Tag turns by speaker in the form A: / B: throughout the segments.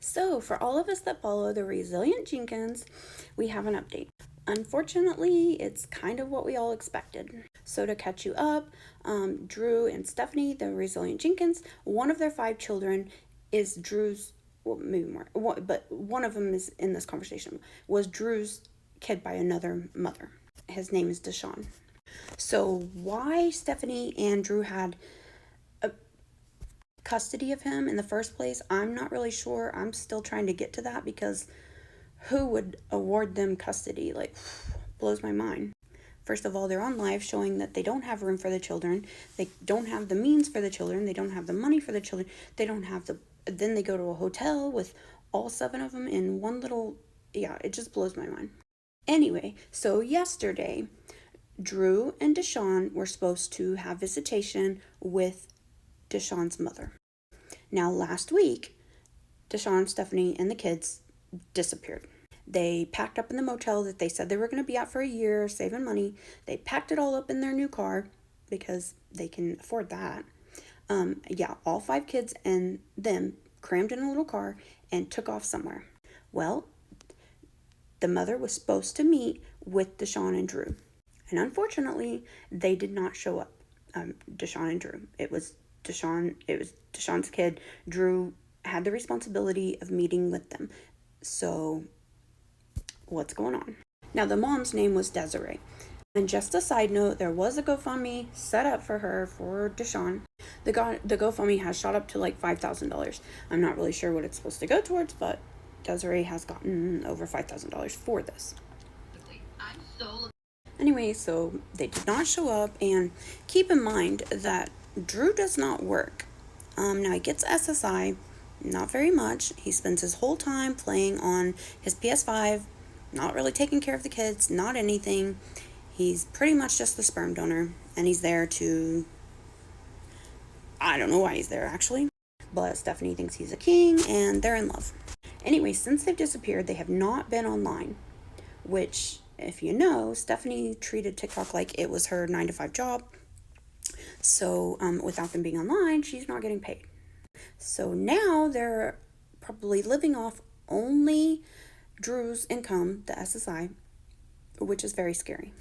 A: So, for all of us that follow the resilient Jenkins, we have an update. Unfortunately, it's kind of what we all expected. So, to catch you up, Drew and Stephanie, the resilient Jenkins, one of their 5 children is Drew's, well, maybe more, but one of them is in this conversation, was Drew's kid by another mother. His name is Deshaun. So, why Stephanie and Drew had custody of him in the first place, I'm not really sure. I'm still trying to get to that because who would award them custody? Like, blows my mind. First of all, they're on live showing that they don't have room for the children. They don't have the means for the children. They don't have the money for the children. They don't have the. Then they go to a hotel with all 7 of them in one little. Yeah, it just blows my mind. Anyway, so yesterday, Drew and Deshaun were supposed to have visitation with Deshaun's mother. Now, last week, Deshaun, Stephanie, and the kids disappeared. They packed up in the motel that they said they were going to be at for a year, saving money. They packed it all up in their new car because they can afford that. All 5 kids and them crammed in a little car and took off somewhere. Well, the mother was supposed to meet with Deshaun and Drew. And unfortunately, they did not show up. Deshaun and Drew. It was Deshaun's kid. Drew had the responsibility of meeting with them. So, what's going on? Now, the mom's name was Desiree. And just a side note, there was a GoFundMe set up for her for Deshaun. The GoFundMe has shot up to like $5,000. I'm not really sure what it's supposed to go towards, but Desiree has gotten over $5,000 for this. Anyway, so they did not show up, and keep in mind that Drew does not work. Now he gets SSI, not very much. He spends his whole time playing on his PS5, not really taking care of the kids, not anything. He's pretty much just the sperm donor, and he's there to, I don't know why he's there actually, but Stephanie thinks he's a king, and they're in love. Anyway, since they've disappeared, they have not been online, which, if you know, Stephanie treated TikTok like it was her 9-to-5 job. So without them being online, she's not getting paid. So now they're probably living off only Drew's income, the SSI, which is very scary.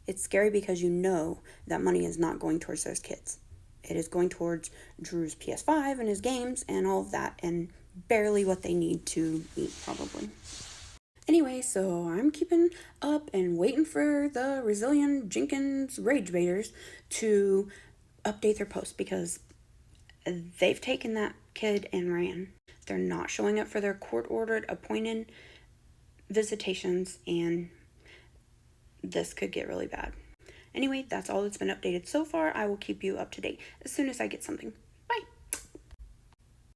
A: It's scary because you know that money is not going towards those kids. It is going towards Drew's PS5 and his games and all of that, and barely what they need to eat, probably. Anyway, so I'm keeping up and waiting for the resilient Jenkins rage baiters to update their post because they've taken that kid and ran. They're not showing up for their court-ordered appointed visitations, and this could get really bad. Anyway, that's all that's been updated so far. I will keep you up to date as soon as I get something.